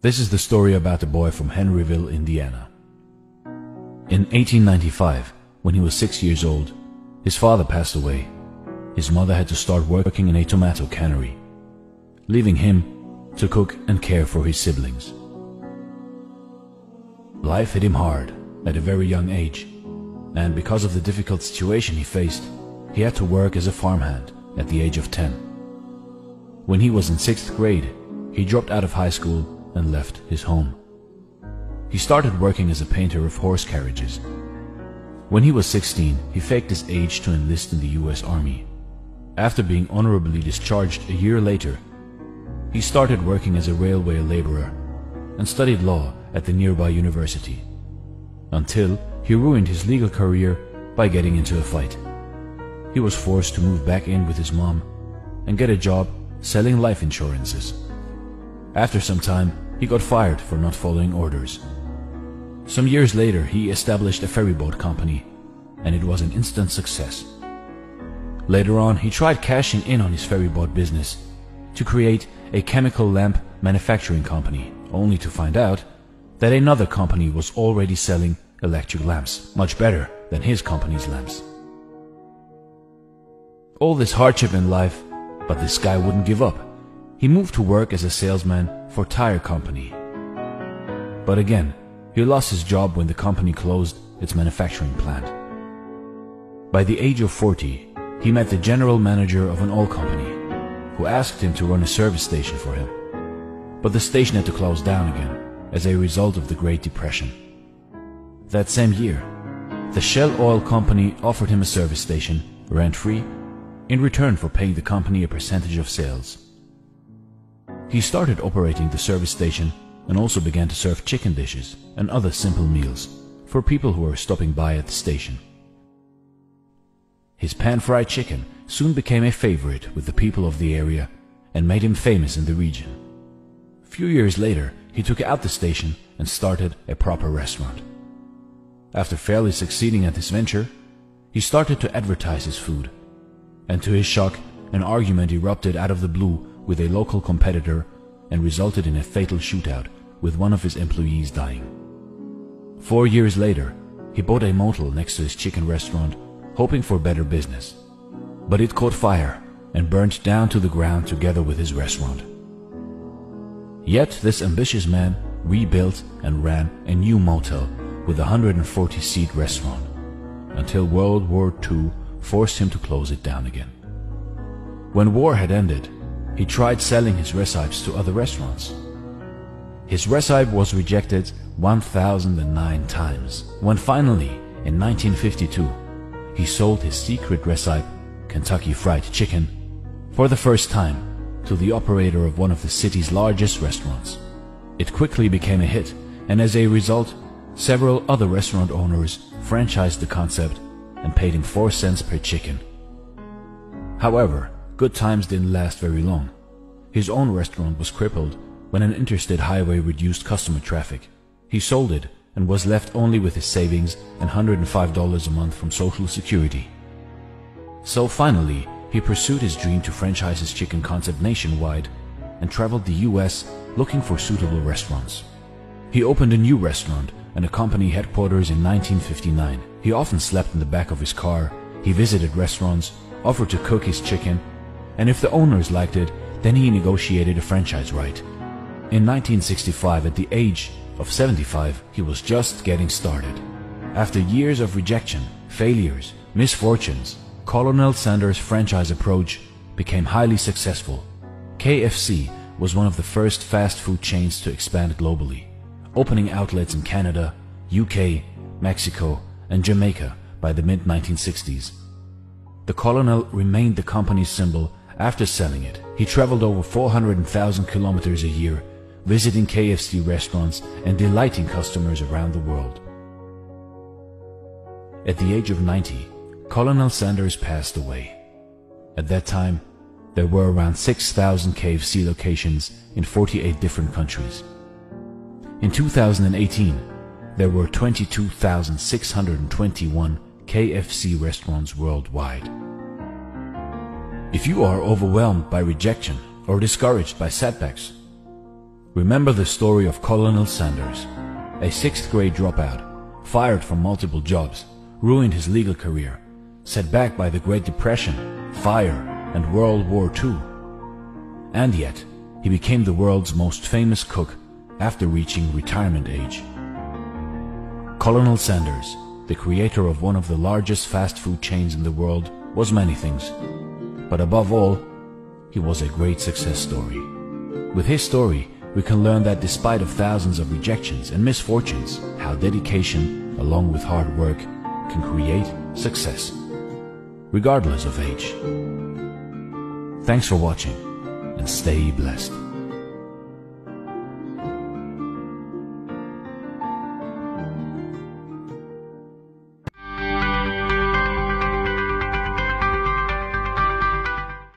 This is the story about a boy from Henryville, Indiana. In 1895, when he was 6 years old, his father passed away. His mother had to start working in a tomato cannery, leaving him to cook and care for his siblings. Life hit him hard at a very young age, and because of the difficult situation he faced, he had to work as a farmhand at the age of 10. When he was in 6th grade, he dropped out of high school and left his home. He started working as a painter of horse carriages. When he was 16, he faked his age to enlist in the US Army. After being honorably discharged a year later, he started working as a railway laborer and studied law at the nearby university, until he ruined his legal career by getting into a fight. He was forced to move back in with his mom and get a job selling life insurances. After some time, he got fired for not following orders. Some years later, he established a ferryboat company, and it was an instant success. Later on, he tried cashing in on his ferryboat business to create a chemical lamp manufacturing company, only to find out that another company was already selling electric lamps, much better than his company's lamps. All this hardship in life, but this guy wouldn't give up. He moved to work as a salesman for a tire company. But again, he lost his job when the company closed its manufacturing plant. By the age of 40, he met the general manager of an oil company, who asked him to run a service station for him. But the station had to close down again as a result of the Great Depression. That same year, the Shell Oil Company offered him a service station, rent-free, in return for paying the company a percentage of sales. He started operating the service station and also began to serve chicken dishes and other simple meals for people who were stopping by at the station. His pan-fried chicken soon became a favorite with the people of the area and made him famous in the region. A few years later, he took out the station and started a proper restaurant. After fairly succeeding at this venture, he started to advertise his food, and to his shock, an argument erupted out of the blue with a local competitor and resulted in a fatal shootout with one of his employees dying. 4 years later, he bought a motel next to his chicken restaurant, hoping for better business. But it caught fire and burned down to the ground together with his restaurant. Yet this ambitious man rebuilt and ran a new motel with a 140-seat restaurant until World War II forced him to close it down again. When war had ended, he tried selling his recipes to other restaurants. His recipe was rejected 1,009 times, when finally, in 1952, he sold his secret recipe, Kentucky Fried Chicken, for the first time to the operator of one of the city's largest restaurants. It quickly became a hit, and as a result, several other restaurant owners franchised the concept and paid him 4 cents per chicken. However, good times didn't last very long. His own restaurant was crippled when an interstate highway reduced customer traffic. He sold it and was left only with his savings and $105 a month from Social Security. So finally, he pursued his dream to franchise his chicken concept nationwide and traveled the US looking for suitable restaurants. He opened a new restaurant and a company headquarters in 1959. He often slept in the back of his car, he visited restaurants, offered to cook his chicken, and if the owners liked it, then he negotiated a franchise right. In 1965, at the age of 75, he was just getting started. After years of rejection, failures, misfortunes, Colonel Sanders' franchise approach became highly successful. KFC was one of the first fast food chains to expand globally, opening outlets in Canada, UK, Mexico, and Jamaica by the mid-1960s. The Colonel remained the company's symbol after selling it. He traveled over 400,000 kilometers a year, visiting KFC restaurants and delighting customers around the world. At the age of 90, Colonel Sanders passed away. At that time, there were around 6,000 KFC locations in 48 different countries. In 2018, there were 22,621 KFC restaurants worldwide. If you are overwhelmed by rejection or discouraged by setbacks, Remember the story of Colonel Sanders, a 6th grade dropout, fired from multiple jobs, ruined his legal career, set back by the Great Depression, fire, and World War II. And yet, he became the world's most famous cook after reaching retirement age. Colonel Sanders, the creator of one of the largest fast food chains in the world, was many things. But above all, he was a great success story. With his story, we can learn that despite of thousands of rejections and misfortunes, how dedication, along with hard work, can create success, regardless of age. Thanks for watching, and stay blessed.